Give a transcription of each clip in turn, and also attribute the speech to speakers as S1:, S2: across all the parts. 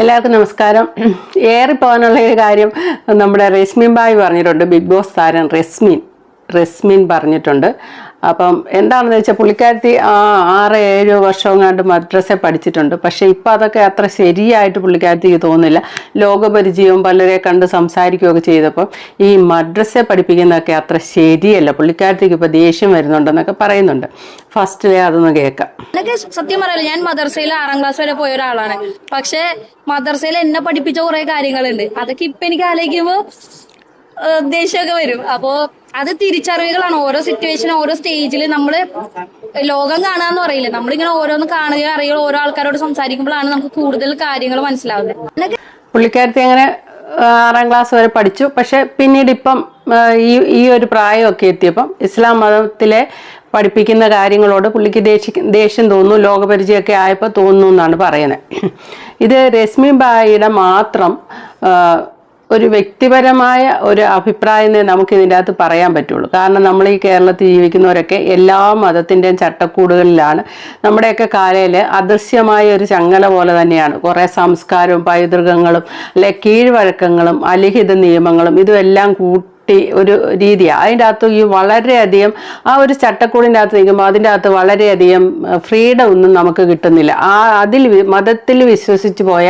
S1: എല്ലാവർക്കും നമസ്കാരം. ഏറിപ്പോകാനുള്ള ഒരു കാര്യം നമ്മുടെ റസ്മിൻ ബായി പറഞ്ഞിട്ടുണ്ട്. ബിഗ് ബോസ് താരം റസ്മിൻ പറഞ്ഞിട്ടുണ്ട്. അപ്പം എന്താണെന്ന് വെച്ചാൽ പുള്ളിക്കാരത്തി 6-7 വർഷവും കണ്ട് മദ്രസ പഠിച്ചിട്ടുണ്ട്. പക്ഷേ ഇപ്പം അതൊക്കെ അത്ര ശരിയായിട്ട് പുള്ളിക്കാരത്തിക്ക് തോന്നുന്നില്ല. ലോകപരിചയവും പലരെ കണ്ട് സംസാരിക്കുകയൊക്കെ ചെയ്തപ്പം ഈ മദ്രസ പഠിപ്പിക്കുന്നതൊക്കെ അത്ര ശരിയല്ല. പുള്ളിക്കാരത്തിക്ക് ഇപ്പോൾ ദേഷ്യം വരുന്നുണ്ടെന്നൊക്കെ പറയുന്നുണ്ട്. ഫസ്റ്റിലെ അതൊന്ന് കേൾക്കാം.
S2: സത്യം പറയല്ല, ഞാൻ മദ്രസയിൽ 6ാം ക്ലാസ് വരെ പോയ ഒരാളാണ്. പക്ഷെ മദ്രസയിൽ എന്നെ പഠിപ്പിച്ച കുറെ കാര്യങ്ങളുണ്ട്. അതൊക്കെ ഇപ്പൊ എനിക്ക് ആലോചിക്കുമ്പോ ദേഷ്യമൊക്കെ വരും. അപ്പോ അത് തിരിച്ചറിവുകളാണ്. ഓരോ സിറ്റുവേഷൻ, ഓരോ സ്റ്റേജിൽ നമ്മള് ലോകം കാണാന്ന് പറയില്ലേ, നമ്മളിങ്ങനെ ഓരോന്ന് കാണുകയോ അറിയുകയോ ഓരോ ആൾക്കാരോട് സംസാരിക്കുമ്പോഴാണ് നമുക്ക് കൂടുതൽ കാര്യങ്ങൾ മനസ്സിലാവുന്നത്.
S1: പുള്ളിക്കാരത്തി അങ്ങനെ 6ാം ക്ലാസ് വരെ പഠിച്ചു. പക്ഷെ പിന്നീട് ഇപ്പം ഈ ഒരു പ്രായമൊക്കെ എത്തിയപ്പം ഇസ്ലാം മതത്തിലെ പഠിപ്പിക്കുന്ന കാര്യങ്ങളോട് പുള്ളിക്ക് ദേഷ്യം തോന്നുന്നു. ലോകപരിചയമൊക്കെ ആയപ്പോൾ തോന്നുന്നു എന്നാണ് പറയുന്നത്. ഇത് റസ്മിൻ ബായിയുടെ മാത്രം ഒരു വ്യക്തിപരമായ ഒരു അഭിപ്രായമേ നമുക്ക് ഇതിൻ്റെ അകത്ത് പറയാൻ പറ്റുള്ളൂ. കാരണം നമ്മൾ ഈ കേരളത്തിൽ ജീവിക്കുന്നവരൊക്കെ എല്ലാ മതത്തിൻ്റെയും ചട്ടക്കൂടുകളിലാണ്. നമ്മുടെയൊക്കെ കാലയിൽ അദൃശ്യമായ ഒരു ചങ്ങല പോലെ തന്നെയാണ് കുറേ സംസ്കാരവും പൈതൃകങ്ങളും അല്ലെ കീഴ്വഴക്കങ്ങളും അലിഖിത നിയമങ്ങളും ഇതുമെല്ലാം ഒരു രീതിയാണ്. അതിൻ്റെ അകത്ത് ഈ വളരെയധികം ആ ഒരു ചട്ടക്കൂടിൻ്റെ അകത്ത് നിൽക്കുമ്പോൾ അതിൻ്റെ അകത്ത് വളരെയധികം ഫ്രീഡം ഒന്നും നമുക്ക് കിട്ടുന്നില്ല. മതത്തിൽ വിശ്വസിച്ച് പോയ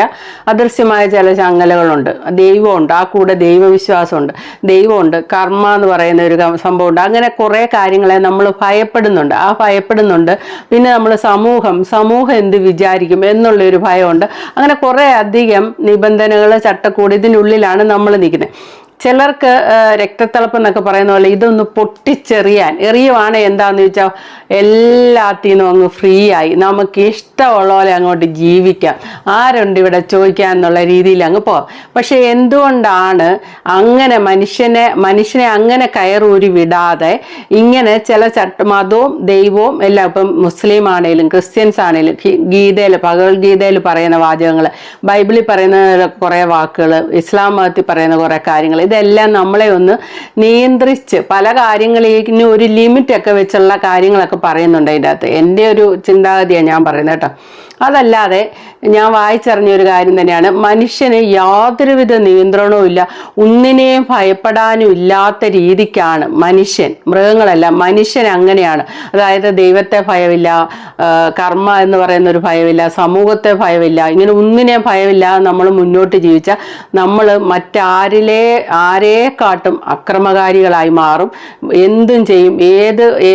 S1: അദൃശ്യമായ ചില ചങ്ങലകളുണ്ട്. ദൈവമുണ്ട്, ആ കൂടെ ദൈവവിശ്വാസമുണ്ട്, ദൈവമുണ്ട്, കർമ്മ എന്ന് പറയുന്ന ഒരു സംഭവമുണ്ട്. അങ്ങനെ കുറേ കാര്യങ്ങളെ നമ്മൾ ഭയപ്പെടുന്നുണ്ട്. പിന്നെ നമ്മൾ സമൂഹം എന്ത് വിചാരിക്കും എന്നുള്ളൊരു ഭയമുണ്ട്. അങ്ങനെ കുറേ അധികം നിബന്ധനകൾ, ചട്ടക്കൂട് ഇതിനുള്ളിലാണ് നമ്മൾ നിൽക്കുന്നത്. ചിലർക്ക് രക്തത്തിളപ്പ് എന്നൊക്കെ പറയുന്ന പോലെ ഇതൊന്ന് എറിയുവാണ് എന്താന്ന് വെച്ചാൽ എല്ലാത്തിൽ നിന്നും അങ്ങ് ഫ്രീ ആയി നമുക്ക് ഇഷ്ടമുള്ള പോലെ അങ്ങോട്ട് ജീവിക്കാം, ആരുണ്ട് ഇവിടെ ചോദിക്കാൻ എന്നുള്ള രീതിയിൽ അങ്ങ് പോവാം. പക്ഷെ എന്തുകൊണ്ടാണ് അങ്ങനെ മനുഷ്യനെ അങ്ങനെ കയറൂരി വിടാതെ ഇങ്ങനെ ചില മതവും ദൈവവും എല്ലാം, ഇപ്പം മുസ്ലിം ആണേലും ക്രിസ്ത്യൻസ് ആണേലും ഭഗവത്ഗീതയിൽ പറയുന്ന വാചകങ്ങൾ, ബൈബിളിൽ പറയുന്ന കുറേ വാക്കുകൾ, ഇസ്ലാം മതത്തിൽ പറയുന്ന കുറേ കാര്യങ്ങൾ, ഇതെല്ലാം നമ്മളെ ഒന്ന് നിയന്ത്രിച്ച് പല കാര്യങ്ങളിലും ഒരു ലിമിറ്റൊക്കെ വെച്ചുള്ള കാര്യങ്ങളൊക്കെ പറയുന്നുണ്ട് അതിൻ്റെ അകത്ത്. എൻ്റെ ഒരു ചിന്താഗതിയാണ് ഞാൻ പറയുന്നത് കേട്ടോ. അതല്ലാതെ ഞാൻ വായിച്ചറിഞ്ഞൊരു കാര്യം തന്നെയാണ്, മനുഷ്യന് യാതൊരുവിധ നിയന്ത്രണവും ഇല്ല, ഒന്നിനെയും ഭയപ്പെടാനും ഇല്ലാത്ത രീതിക്കാണ് മനുഷ്യൻ. മൃഗങ്ങളല്ല, മനുഷ്യൻ അങ്ങനെയാണ്. അതായത് ദൈവത്തെ ഭയമില്ല, കർമ്മ എന്ന് പറയുന്ന ഒരു ഭയമില്ല, സമൂഹത്തെ ഭയമില്ല, ഇങ്ങനെ ഒന്നിനെയും ഭയമില്ലാതെ നമ്മൾ മുന്നോട്ട് ജീവിച്ചാൽ നമ്മൾ ആരെക്കാട്ടും അക്രമകാരികളായി മാറും, എന്തും ചെയ്യും,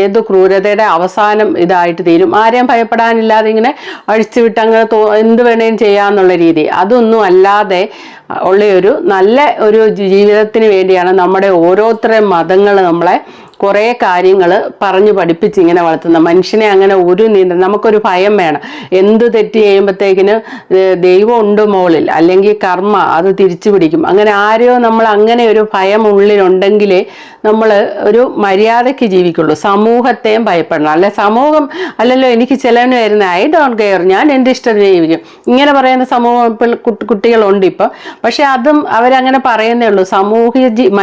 S1: ഏത് ക്രൂരതയുടെ അവസാനം ഇതായിട്ട് തീരും. ആരെയും ഭയപ്പെടാനില്ലാതെ ഇങ്ങനെ അഴിച്ചുവിട്ട് അങ്ങനെ എന്ത് വേണേലും ചെയ്യാന്നുള്ള രീതി, അതൊന്നും അല്ലാതെ ഉള്ള നല്ല ഒരു ജീവിതത്തിന് വേണ്ടിയാണ് നമ്മുടെ ഓരോരുത്തരുടെയും മതങ്ങൾ നമ്മളെ കുറേ കാര്യങ്ങൾ പറഞ്ഞു പഠിപ്പിച്ച് ഇങ്ങനെ വളർത്തുന്ന. മനുഷ്യനെ അങ്ങനെ ഒരു നമുക്കൊരു ഭയം വേണം. എന്ത് തെറ്റ് ചെയ്യുമ്പോഴത്തേക്കിന് ദൈവം ഉണ്ട് മുകളിൽ, അല്ലെങ്കിൽ കർമ്മ അത് തിരിച്ചു പിടിക്കും. അങ്ങനെ ആരെയോ നമ്മൾ അങ്ങനെ ഒരു ഭയം ഉള്ളിലുണ്ടെങ്കിലേ നമ്മൾ ഒരു മര്യാദയ്ക്ക് ജീവിക്കുള്ളൂ. സമൂഹത്തെയും ഭയപ്പെടണം. സമൂഹം അല്ലല്ലോ എനിക്ക് ചിലവന് വരുന്ന ഐ ഡോണ്ട് കെയർ, ഞാൻ എൻ്റെ ഇഷ്ടത്തിന് ജീവിക്കും, ഇങ്ങനെ പറയുന്ന സമൂഹം കുട്ടികളുണ്ട് ഇപ്പം. പക്ഷെ അതും അവരങ്ങനെ പറയുന്നേ ഉള്ളൂ.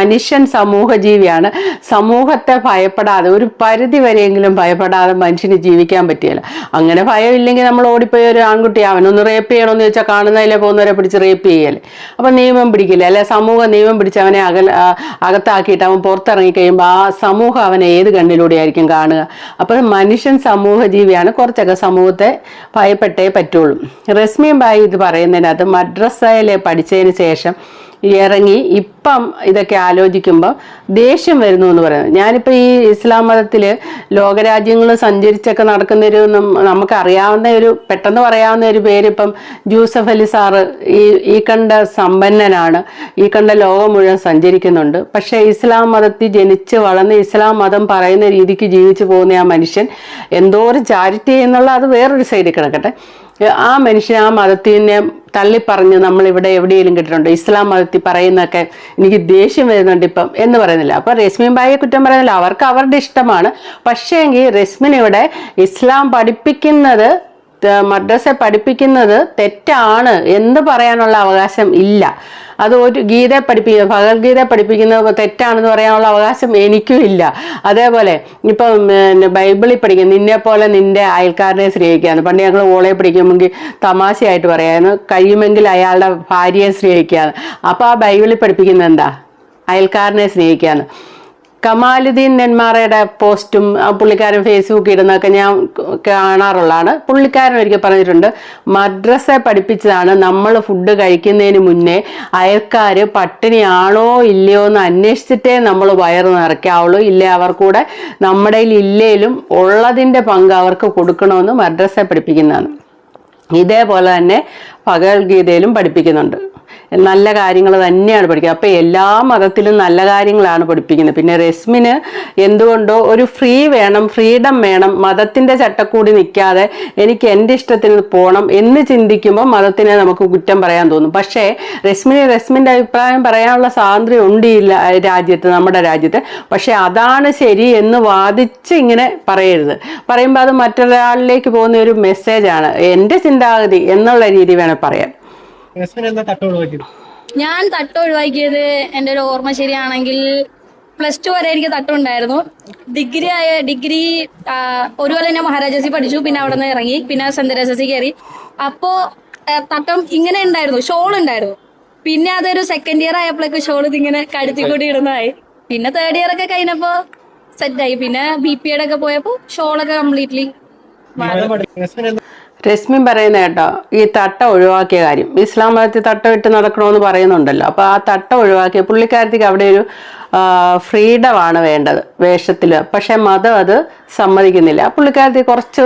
S1: മനുഷ്യൻ സമൂഹജീവിയാണ്. സമൂഹത്തെ ഭയപ്പെടാതെ, ഒരു പരിധി വരെയെങ്കിലും ഭയപ്പെടാതെ മനുഷ്യന് ജീവിക്കാൻ പറ്റിയല്ല. അങ്ങനെ ഭയമില്ലെങ്കിൽ നമ്മൾ ഓടിപ്പോയി ഒരു ആൺകുട്ടി അവനൊന്ന് റേപ്പ് ചെയ്യണമെന്ന് ചോദിച്ചാൽ കാണുന്നതിലെ പോകുന്നവരെ പിടിച്ച് റേപ്പ് ചെയ്യല്ലേ. അപ്പം നിയമം പിടിക്കില്ല, അല്ലെ സമൂഹം നിയമം പിടിച്ച് അവനെ അകത്താക്കിയിട്ട് അവൻ പുറത്തിറങ്ങി കഴിയുമ്പോൾ ആ സമൂഹം അവനെ ഏത് കണ്ണിലൂടെ ആയിരിക്കും കാണുക. അപ്പം മനുഷ്യൻ സമൂഹജീവിയാണ്, കുറച്ചൊക്കെ സമൂഹത്തെ ഭയപ്പെട്ടേ പറ്റുള്ളൂ. റസ്മിൻ ബായി ഇത് പറയുന്നതിനകത്ത് മദ്രസയിൽ പഠിച്ചതിന് ശേഷം ഇറങ്ങി ഇപ്പം ഇതൊക്കെ ആലോചിക്കുമ്പോൾ ദേഷ്യം വരുന്നു എന്ന് പറയുന്നത്. ഞാനിപ്പോൾ ഈ ഇസ്ലാം മതത്തിൽ ലോകരാജ്യങ്ങൾ സഞ്ചരിച്ചൊക്കെ നടക്കുന്നൊരു പെട്ടെന്ന് പറയാവുന്ന ഒരു പേര് ഇപ്പം ജൂസഫ് അലി സാറ്, ഈ കണ്ട സമ്പന്നനാണ്, ഈ കണ്ട ലോകം മുഴുവൻ സഞ്ചരിക്കുന്നുണ്ട്. പക്ഷേ ഇസ്ലാം മതത്തിൽ ജനിച്ച് വളർന്ന് ഇസ്ലാം മതം പറയുന്ന രീതിക്ക് ജീവിച്ചു പോകുന്ന ആ മനുഷ്യൻ എന്തോ ഒരു ചാരിറ്റി എന്നുള്ള അത് വേറൊരു സൈഡിൽ കിടക്കട്ടെ. ആ മനുഷ്യൻ ആ മതത്തിനെ തള്ളിപ്പറഞ്ഞ് നമ്മളിവിടെ എവിടെയെങ്കിലും കിട്ടിയിട്ടുണ്ടോ? ഇസ്ലാം മതത്തിൽ പറയുന്നതൊക്കെ എനിക്ക് ദേഷ്യം വരുന്നുണ്ട് ഇപ്പം എന്ന് പറയുന്നില്ല. അപ്പം റസ്മിൻ ബായിയെ കുറ്റം പറയുന്നില്ല, അവർക്ക് അവരുടെ ഇഷ്ടമാണ്. പക്ഷേ എങ്കിൽ റസ്മിൻ ഇവിടെ ഇസ്ലാം പഠിപ്പിക്കുന്നത് മദ്രസ പഠിപ്പിക്കുന്നത് തെറ്റാണ് എന്ന് പറയാനുള്ള അവകാശം ഇല്ല. അത് ഒരു ഗീത ഭഗവത്ഗീത പഠിപ്പിക്കുന്നത് തെറ്റാണെന്ന് പറയാനുള്ള അവകാശം എനിക്കും ഇല്ല. അതേപോലെ ഇപ്പം ബൈബിളിൽ പഠിക്കും നിന്നെ പോലെ നിന്റെ അയൽക്കാരനെ സ്നേഹിക്കാന്ന്. പണ്ട് ഞങ്ങൾ ഓളെ പഠിക്കുമെങ്കിൽ തമാശയായിട്ട് പറയായിരുന്നു, കഴിയുമെങ്കിൽ അയാളുടെ ഭാര്യയെ സ്നേഹിക്കാന്ന്. അപ്പോൾ ആ ബൈബിളിൽ പഠിപ്പിക്കുന്നത് എന്താ? അയൽക്കാരനെ സ്നേഹിക്കാന്ന്. കമാലുദ്ദീൻ നെന്മാറയുടെ പോസ്റ്റും പുള്ളിക്കാരൻ ഫേസ്ബുക്കിൽ ഇടുന്നതൊക്കെ ഞാൻ കാണാറുള്ളതാണ്. പുള്ളിക്കാരൻ ഒരിക്കൽ പറഞ്ഞിട്ടുണ്ട്, മദ്രസ പഠിപ്പിച്ചതാണ് നമ്മൾ ഫുഡ് കഴിക്കുന്നതിന് മുന്നേ അയൽക്കാർ പട്ടിണിയാണോ ഇല്ലയോ എന്ന് അന്വേഷിച്ചിട്ടേ നമ്മൾ വയറ് നിറയ്ക്കാവുള്ളൂ. ഇല്ലേ അവർക്കൂടെ നമ്മുടെ ഇല്ലേലും ഉള്ളതിൻ്റെ പങ്ക് അവർക്ക് കൊടുക്കണമെന്ന് മദ്രസ പഠിപ്പിക്കുന്നതാണ്. ഇതേപോലെ തന്നെ ഭഗവത്ഗീതയിലും പഠിപ്പിക്കുന്നുണ്ട്. നല്ല കാര്യങ്ങൾ തന്നെയാണ് പഠിക്കുക. അപ്പോൾ എല്ലാ മതത്തിലും നല്ല കാര്യങ്ങളാണ് പഠിപ്പിക്കുന്നത്. പിന്നെ റസ്മിന് എന്തുകൊണ്ടോ ഒരു ഫ്രീഡം വേണം, മതത്തിൻ്റെ ചട്ടക്കൂടി നിൽക്കാതെ എനിക്ക് എൻ്റെ ഇഷ്ടത്തിന് പോകണം എന്ന് ചിന്തിക്കുമ്പോൾ മതത്തിനെ നമുക്ക് കുറ്റം പറയാൻ തോന്നും. പക്ഷേ റസ്മിൻ്റെ അഭിപ്രായം പറയാനുള്ള സ്വാതന്ത്ര്യം ഉണ്ട് ഈ രാജ്യത്ത്, നമ്മുടെ രാജ്യത്ത്. പക്ഷെ അതാണ് ശരി എന്ന് വാദിച്ച് ഇങ്ങനെ പറയരുത്. പറയുമ്പോൾ അത് മറ്റൊരാളിലേക്ക് പോകുന്ന ഒരു മെസ്സേജാണ്. എൻ്റെ ചിന്താഗതി എന്നുള്ള രീതി വേണം പറയാൻ.
S2: ഞാൻ തട്ട് ഒഴിവാക്കിയത് എൻ്റെ ഒരു ഓർമ്മ ശരിയാണെങ്കിൽ +2 വരെ എനിക്ക് തട്ടുണ്ടായിരുന്നു. ഡിഗ്രി ഒരു കൊല്ലം ഞാൻ മഹാരാജാസി പഠിച്ചു. പിന്നെ അവിടെ നിന്ന് ഇറങ്ങി. പിന്നെ സെന്റ് തെരേസസി കയറി. അപ്പോ തട്ടം ഇങ്ങനെ ഉണ്ടായിരുന്നു, ഷോൾ ഉണ്ടായിരുന്നു. പിന്നെ അതൊരു സെക്കൻഡ് ഇയർ ആയപ്പോഴേക്ക് ഷോൾ ഇതിങ്ങനെ കഴുത്തിക്കൂടി ഇടുന്നതായി. പിന്നെ തേർഡ് ഇയർ ഒക്കെ കഴിഞ്ഞപ്പോ സെറ്റായി. പിന്നെ BPA ഒക്കെ പോയപ്പോ ഷോളൊക്കെ കംപ്ലീറ്റ്ലി
S1: രശ്മിൻ പറയുന്ന കേട്ടോ, ഈ തട്ട ഒഴിവാക്കിയ കാര്യം, ഇസ്ലാം മതത്തിൽ തട്ട ഇട്ട് നടക്കണമെന്ന് പറയുന്നുണ്ടല്ലോ. അപ്പോൾ ആ തട്ട ഒഴിവാക്കിയ പുള്ളിക്കാരത്തേക്ക് അവിടെ ഒരു ഫ്രീഡമാണ് വേണ്ടത് വേഷത്തിൽ. പക്ഷെ മതം അത് സമ്മതിക്കുന്നില്ല. പുള്ളിക്കാരത്തി കുറച്ച്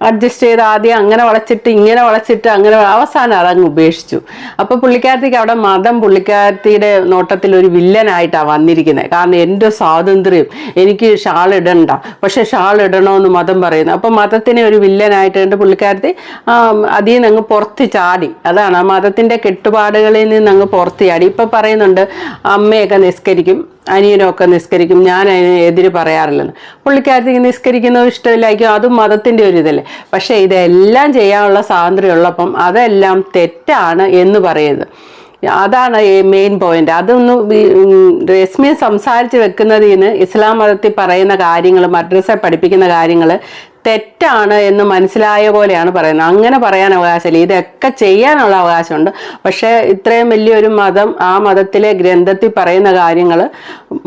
S1: അഡ്ജസ്റ്റ് ചെയ്ത് ആദ്യം അങ്ങനെ വളച്ചിട്ട് ഇങ്ങനെ വളച്ചിട്ട് അങ്ങനെ അവസാനം അതങ്ങ് ഉപേക്ഷിച്ചു. അപ്പോൾ പുള്ളിക്കാരത്തിക്ക് അവിടെ മതം പുള്ളിക്കാരത്തിയുടെ നോട്ടത്തിൽ ഒരു വില്ലനായിട്ടാണ് വന്നിരിക്കുന്നത്. കാരണം എൻ്റെ സ്വാതന്ത്ര്യം, എനിക്ക് ഷാൾ ഇടണ്ട, പക്ഷെ ഷാൾ ഇടണമെന്ന് മതം പറയുന്നു. അപ്പം മതത്തിനെ ഒരു വില്ലനായിട്ട് കണ്ട് പുള്ളിക്കാരത്തി അതിൽ നിന്ന് അങ്ങ് പുറത്ത് ചാടി. അതാണ് ആ മതത്തിൻ്റെ കെട്ടുപാടുകളിൽ നിന്ന് അങ്ങ് പുറത്ത് ചാടി. ഇപ്പം പറയുന്നുണ്ട് അമ്മയൊക്കെ നിസ്കരിക്കും, അനിയനൊക്കെ നിസ്കരിക്കും, ഞാൻ അതിന് എതിര് പറയാറില്ലെന്ന്. പുള്ളിക്കാരത്തേക്ക് നിസ്കരിക്കുന്നത് ഇഷ്ടമില്ലായിരിക്കും, അതും മതത്തിൻ്റെ ഒരു ഇതല്ലേ. പക്ഷേ ഇതെല്ലാം ചെയ്യാനുള്ള സ്വാതന്ത്ര്യം ഉള്ളപ്പം അതെല്ലാം തെറ്റാണ് എന്ന് പറയരുത്. അതാണ് മെയിൻ പോയിന്റ്. അതൊന്ന് രശ്മി സംസാരിച്ച് വെക്കുന്നതിന് ഇസ്ലാം മതത്തിൽ പറയുന്ന കാര്യങ്ങൾ, മദ്രസ പഠിപ്പിക്കുന്ന കാര്യങ്ങൾ തെറ്റാണ് എന്ന് മനസ്സിലായ പോലെയാണ് പറയുന്നത്. അങ്ങനെ പറയാൻ അവകാശമില്ല. ഇതൊക്കെ ചെയ്യാനുള്ള അവകാശമുണ്ട്. പക്ഷേ ഇത്രയും വലിയൊരു മതം, ആ മതത്തിലെ ഗ്രന്ഥത്തിൽ പറയുന്ന കാര്യങ്ങൾ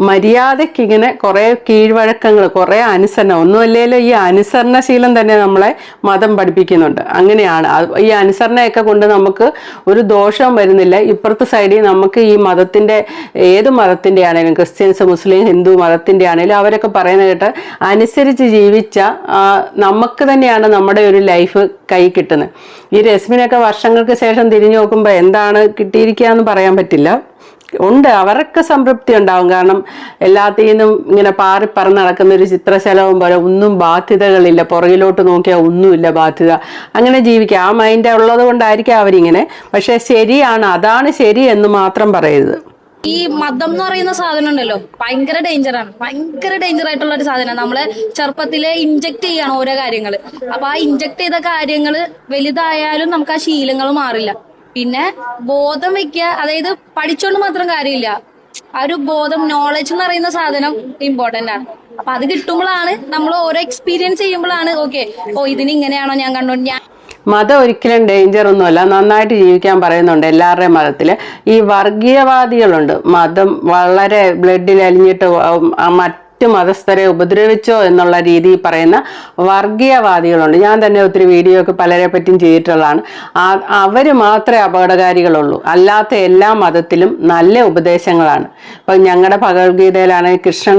S1: മര്യാദയ്ക്ക് ഇങ്ങനെ കുറേ കീഴ്വഴക്കങ്ങൾ, കുറേ അനുസരണം, ഒന്നുമല്ലേലും ഈ അനുസരണശീലം തന്നെ നമ്മളെ മതം പഠിപ്പിക്കുന്നുണ്ട്. അങ്ങനെയാണ്. ഈ അനുസരണയൊക്കെ കൊണ്ട് നമുക്ക് ഒരു ദോഷവും വരുന്നില്ല. ഇപ്പുറത്തെ സൈഡിൽ നമുക്ക് ഈ മതത്തിൻ്റെ, ഏത് മതത്തിൻ്റെ ആണെങ്കിലും, ക്രിസ്ത്യൻസ്, മുസ്ലിം, ഹിന്ദു മതത്തിൻ്റെ ആണെങ്കിലും അവരൊക്കെ പറയുന്ന കേട്ട് അനുസരിച്ച് ജീവിച്ച നമുക്ക് തന്നെയാണ് നമ്മുടെ ഒരു ലൈഫ് കൈ കിട്ടുന്നത്. ഈ രശ്മിനൊക്കെ വർഷങ്ങൾക്ക് ശേഷം തിരിഞ്ഞു നോക്കുമ്പോൾ എന്താണ് കിട്ടിയിരിക്കുക എന്ന് പറയാൻ പറ്റില്ല. ഉണ്ട്, അവർക്ക് സംതൃപ്തി ഉണ്ടാവും. കാരണം എല്ലാത്തിനും ഇങ്ങനെ പറന്ന് നടക്കുന്ന ഒരു ചിത്രശലഭം പോലെ ഒന്നും ബാധ്യതകളില്ല, പുറകിലോട്ട് നോക്കിയാൽ ഒന്നുമില്ല ബാധ്യത, അങ്ങനെ ജീവിക്കുക. ആ മൈൻഡ് ഉള്ളത് കൊണ്ടായിരിക്കും അവരിങ്ങനെ. പക്ഷെ ശരിയാണ്, അതാണ് ശരി എന്ന് മാത്രം പറയരുത്.
S2: ഈ മതം എന്ന് പറയുന്ന സാധനം ഉണ്ടല്ലോ, ഭയങ്കര ഡേഞ്ചറാണ്. ഭയങ്കര ഡേഞ്ചർ ആയിട്ടുള്ള ഒരു സാധനം. നമ്മളെ ചെറുപ്പത്തിലെ ഇൻജക്ട് ചെയ്യാണ് ഓരോ കാര്യങ്ങള്. അപ്പൊ ആ ഇൻജക്ട് ചെയ്ത കാര്യങ്ങള് വലുതായാലും നമുക്ക് ആ ശീലങ്ങൾ മാറില്ല. പിന്നെ ബോധം വെക്കുക, അതായത് പഠിച്ചോണ്ട് മാത്രം കാര്യമില്ല. ആ ഒരു ബോധം, നോളജ് എന്ന് പറയുന്ന സാധനം ഇമ്പോർട്ടന്റ് ആണ്. അപ്പൊ അത് കിട്ടുമ്പോഴാണ് നമ്മൾ ഓരോ എക്സ്പീരിയൻസ് ചെയ്യുമ്പോഴാണ് ഓക്കെ, ഇതിന് ഇങ്ങനെയാണോ ഞാൻ കണ്ടോണ്ട്.
S1: മതം ഒരിക്കലും ഡേഞ്ചർ ഒന്നുമല്ല, നന്നായിട്ട് ജീവിക്കാൻ പറയുന്നുണ്ട് എല്ലാവരുടെയും മതത്തിൽ. ഈ വർഗീയവാദികളുണ്ട്, മതം വളരെ ബ്ലഡിൽ അലിഞ്ഞിട്ട് മറ്റു മതസ്ഥരെ ഉപദ്രവിച്ചോ എന്നുള്ള രീതിയിൽ പറയുന്ന വർഗീയവാദികളുണ്ട്. ഞാൻ തന്നെ ഒത്തിരി വീഡിയോ ഒക്കെ പലരെ പറ്റിയും ചെയ്തിട്ടുള്ളതാണ്. അവർ മാത്രമേ അപകടകാരികളുള്ളൂ. അല്ലാത്ത എല്ലാ മതത്തിലും നല്ല ഉപദേശങ്ങളാണ്. ഇപ്പം ഞങ്ങളുടെ ഭഗവത്ഗീതയിലാണെങ്കിൽ കൃഷ്ണൻ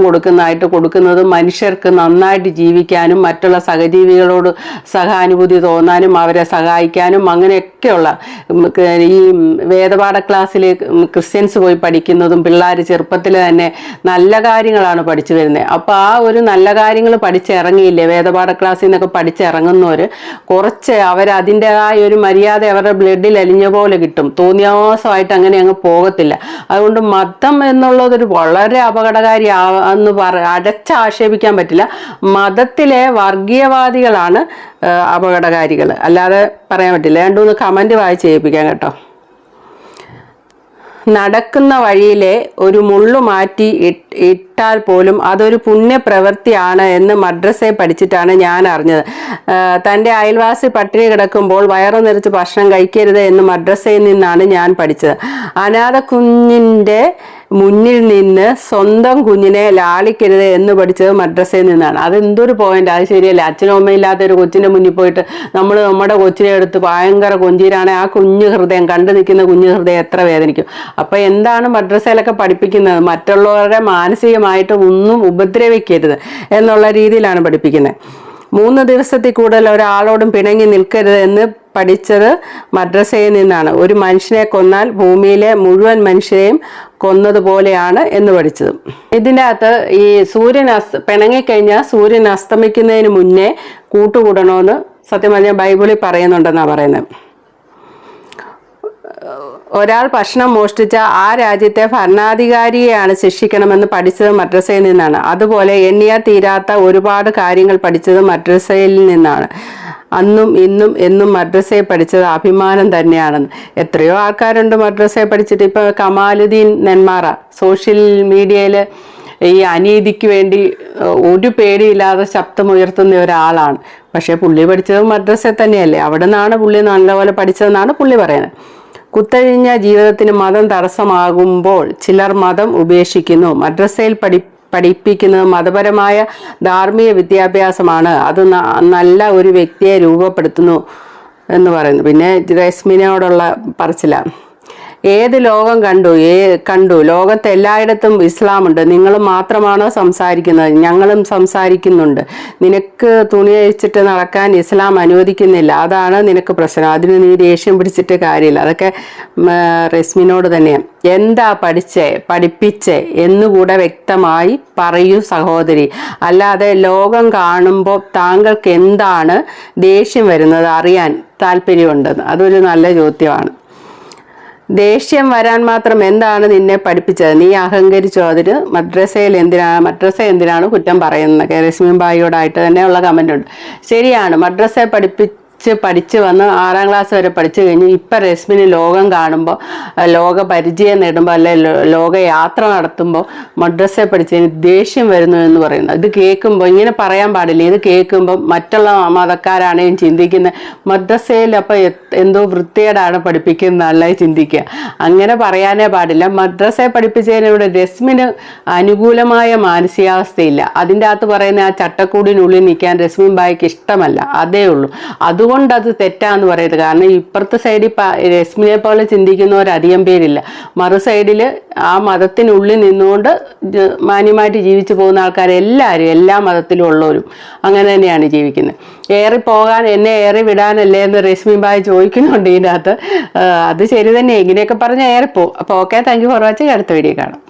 S1: കൊടുക്കുന്നത് മനുഷ്യർക്ക് നന്നായിട്ട് ജീവിക്കാനും മറ്റുള്ള സഹജീവികളോട് സഹാനുഭൂതി തോന്നാനും അവരെ സഹായിക്കാനും അങ്ങനെയൊക്കെയുള്ള, ഈ വേദപാഠ ക്ലാസ്സിൽ ക്രിസ്ത്യൻസ് പോയി പഠിക്കുന്നതും പിള്ളേർ ചെറുപ്പത്തിൽ തന്നെ നല്ല കാര്യങ്ങളാണ് പഠിച്ചു വരുന്നത്. വരുന്നത്. അപ്പോൾ ആ ഒരു നല്ല കാര്യങ്ങൾ പഠിച്ചിറങ്ങിയില്ലേ, വേദപാഠ ക്ലാസ്സിൽ നിന്നൊക്കെ പഠിച്ചിറങ്ങുന്നവർ കുറച്ച് അതിൻ്റെതായ ഒരു മര്യാദ അവരുടെ ബ്ലഡിൽ അലിഞ്ഞ പോലെ കിട്ടും. തോന്നിയാസമായിട്ട് അങ്ങനെ അങ്ങ് പോകത്തില്ല. അതുകൊണ്ട് മതം എന്നുള്ളതൊരു വളരെ അപകടകാരി എന്ന് അടച്ചാക്ഷേപിക്കാൻ പറ്റില്ല. മതത്തിലെ വർഗീയവാദികളാണ് അപകടകാരികൾ, അല്ലാതെ പറയാൻ പറ്റില്ല. 2-3 കമന്റ് വായിച്ച് ചെയ്യിപ്പിക്കാം കേട്ടോ. നടക്കുന്ന വഴിയിലെ ഒരു മുള്ളു മാറ്റി ഇട്ടാൽ പോലും അതൊരു പുണ്യപ്രവൃത്തിയാണ് എന്ന് മദ്രസയെ പഠിച്ചിട്ടാണ് ഞാൻ അറിഞ്ഞത്. തൻ്റെ അയൽവാസി പട്ടിണി കിടക്കുമ്പോൾ വയറു നിറച്ച് ഭക്ഷണം കഴിക്കരുത് എന്ന് മദ്രസയിൽ നിന്നാണ് ഞാൻ പഠിച്ചത്. അനാഥ കുഞ്ഞിൻ്റെ മുന്നിൽ നിന്ന് സ്വന്തം കുഞ്ഞിനെ ലാളിക്കരുത് എന്ന് പഠിച്ചത് മദ്രസയിൽ നിന്നാണ്. അതെന്തൊരു പോയിന്റ്, അത് ശരിയല്ലേ? അച്ഛനും അമ്മയില്ലാത്ത ഒരു കൊച്ചിൻ്റെ മുന്നിൽ പോയിട്ട് നമ്മൾ നമ്മുടെ കൊച്ചിനെ എടുത്ത് ഭയങ്കര കൊഞ്ചീരാണ്, ആ കുഞ്ഞു ഹൃദയം കണ്ടു നിൽക്കുന്ന കുഞ്ഞു ഹൃദയം എത്ര വേദനിക്കും. അപ്പൊ എന്താണ് മദ്രസയിലൊക്കെ പഠിപ്പിക്കുന്നത്? മറ്റുള്ളവരുടെ മാനസികമായിട്ട് ഒന്നും ഉപദ്രവിക്കരുത് എന്നുള്ള രീതിയിലാണ് പഠിപ്പിക്കുന്നത്. 3 ദിവസത്തിൽ കൂടുതൽ ഒരാളോടും പിണങ്ങി നിൽക്കരുത് എന്ന് പഠിച്ചത് മദ്രസയിൽ നിന്നാണ്. ഒരു മനുഷ്യനെ കൊന്നാൽ ഭൂമിയിലെ മുഴുവൻ മനുഷ്യരെയും കൊന്നതുപോലെയാണ് എന്ന് പഠിച്ചത്. ഇതിൻ്റെ അകത്ത് ഈ പിണങ്ങിക്കഴിഞ്ഞാൽ സൂര്യൻ അസ്തമിക്കുന്നതിന് മുന്നേ കൂട്ടുകൂടണമെന്ന് സത്യം പറഞ്ഞാൽ ബൈബിളിൽ പറയുന്നുണ്ടെന്നാണ് പറയുന്നത്. ഒരാൾ ഭക്ഷണം മോഷ്ടിച്ച ആ രാജ്യത്തെ ഭരണാധികാരിയെയാണ് ശിക്ഷിക്കണമെന്ന് പഠിച്ചത് മദ്രസയിൽ നിന്നാണ്. അതുപോലെ എണ്ണിയാൽ തീരാത്ത ഒരുപാട് കാര്യങ്ങൾ പഠിച്ചത് മദ്രസയിൽ നിന്നാണ്. അന്നും ഇന്നും എന്നും മദ്രസയെ പഠിച്ചത് അഭിമാനം തന്നെയാണെന്ന്. എത്രയോ ആൾക്കാരുണ്ട് മദ്രസയെ പഠിച്ചിട്ട്. ഇപ്പൊ കമാലുദ്ദീൻ നെന്മാറ സോഷ്യൽ മീഡിയയിൽ ഈ അനീതിക്ക് വേണ്ടി ഒരു പേടിയില്ലാതെ ശബ്ദമുയർത്തുന്ന ഒരാളാണ്. പക്ഷെ പുള്ളി പഠിച്ചത് മദ്രസയിൽ തന്നെയല്ലേ, അവിടെ നിന്നാണ് പുള്ളി നല്ലപോലെ പഠിച്ചതെന്നാണ് പുള്ളി പറയുന്നത്. കുത്തഴിഞ്ഞ ജീവിതത്തിന് മതം തടസ്സമാകുമ്പോൾ ചിലർ മതം ഉപേക്ഷിക്കുന്നു. മദ്രസയിൽ പഠിപ്പിക്കുന്നത് മതപരമായ ധാർമ്മിക വിദ്യാഭ്യാസമാണ്. അത് നല്ല ഒരു വ്യക്തിയെ രൂപപ്പെടുത്തുന്നു എന്ന് പറയുന്നു. പിന്നെ രശ്മിനോടുള്ള പറച്ചില, ഏത് ലോകം കണ്ടു ലോകത്ത് എല്ലായിടത്തും ഇസ്ലാമുണ്ട്, നിങ്ങൾ മാത്രമാണോ സംസാരിക്കുന്നത്? ഞങ്ങളും സംസാരിക്കുന്നുണ്ട്. നിനക്ക് തുണി അഴിച്ചിട്ട് നടക്കാൻ ഇസ്ലാം അനുവദിക്കുന്നില്ല, അതാണ് നിനക്ക് പ്രശ്നം. അതിന് നീ ദേഷ്യം പിടിച്ചിട്ട് കാര്യമില്ല. അതൊക്കെ റസ്മിനോട് തന്നെയാണ്. എന്താ പഠിപ്പിച്ചേ എന്നുകൂടെ വ്യക്തമായി പറയൂ സഹോദരി. അല്ലാതെ ലോകം കാണുമ്പോൾ താങ്കൾക്ക് എന്താണ് ദേഷ്യം വരുന്നത് അറിയാൻ താല്പര്യമുണ്ടെന്ന്. അതൊരു നല്ല ചോദ്യമാണ്. ദേഷ്യം വരാൻ മാത്രം എന്താണ് നിന്നെ പഠിപ്പിച്ചത്? നീ അഹങ്കരിച്ചോ? അതിന് മദ്രസ എന്തിനാണ് കുറ്റം പറയുന്നത്? രശ്മി ബായിയോടായിട്ട് തന്നെയുള്ള കമൻ്റ് ഉണ്ട്. ശരിയാണ്, മദ്രസയെ പഠിച്ച് വന്ന് 6ാം ക്ലാസ് വരെ പഠിച്ചു കഴിഞ്ഞ് ഇപ്പം രശ്മിന് ലോകം കാണുമ്പോൾ, ലോക പരിചയം നേടുമ്പോൾ, അല്ലെ ലോക യാത്ര നടത്തുമ്പോൾ മദ്രസയെ പഠിച്ചതിന് ദേഷ്യം വരുന്നു എന്ന് പറയുന്നത്. ഇത് കേൾക്കുമ്പോൾ ഇങ്ങനെ പറയാൻ പാടില്ല. ഇത് കേൾക്കുമ്പോൾ മറ്റുള്ള മതക്കാരാണെങ്കിലും ചിന്തിക്കുന്നത് മദ്രസയിൽ അപ്പം എന്തോ വൃത്തികേടാണ് പഠിപ്പിക്കുന്നതല്ലേ ചിന്തിക്കുക. അങ്ങനെ പറയാനേ പാടില്ല. മദ്രസയെ പഠിപ്പിച്ചതിനോട് രശ്മിന് അനുകൂലമായ മാനസികാവസ്ഥയില്ല. അതിൻ്റെ അകത്ത് പറയുന്ന ആ ചട്ടക്കൂടിനുള്ളിൽ നിൽക്കാൻ രശ്മി ബായിക്ക് ഇഷ്ടമല്ല, അതേ ഉള്ളൂ. അതുകൊണ്ട് അത് തെറ്റാന്ന് പറയരുത്. കാരണം ഇപ്പുറത്തെ സൈഡിൽ രശ്മിനെ പോലെ ചിന്തിക്കുന്നവരധികം പേരില്ല. മറു സൈഡിൽ ആ മതത്തിനുള്ളിൽ നിന്നുകൊണ്ട് മാന്യമായിട്ട് ജീവിച്ചു പോകുന്ന ആൾക്കാരെല്ലാവരും എല്ലാ മതത്തിലും ഉള്ളവരും അങ്ങനെ തന്നെയാണ് ജീവിക്കുന്നത്. എന്നെ ഏറി വിടാനല്ലേ എന്ന് രശ്മി ബായി ചോദിക്കുന്നുണ്ട് ഇതിനകത്ത്. അത് ശരി തന്നെ, ഇങ്ങനെയൊക്കെ പറഞ്ഞ് ഏറിപ്പോവും. അപ്പോൾ okay, thank you for watching. അടുത്ത വീഡിയോ കാണാം.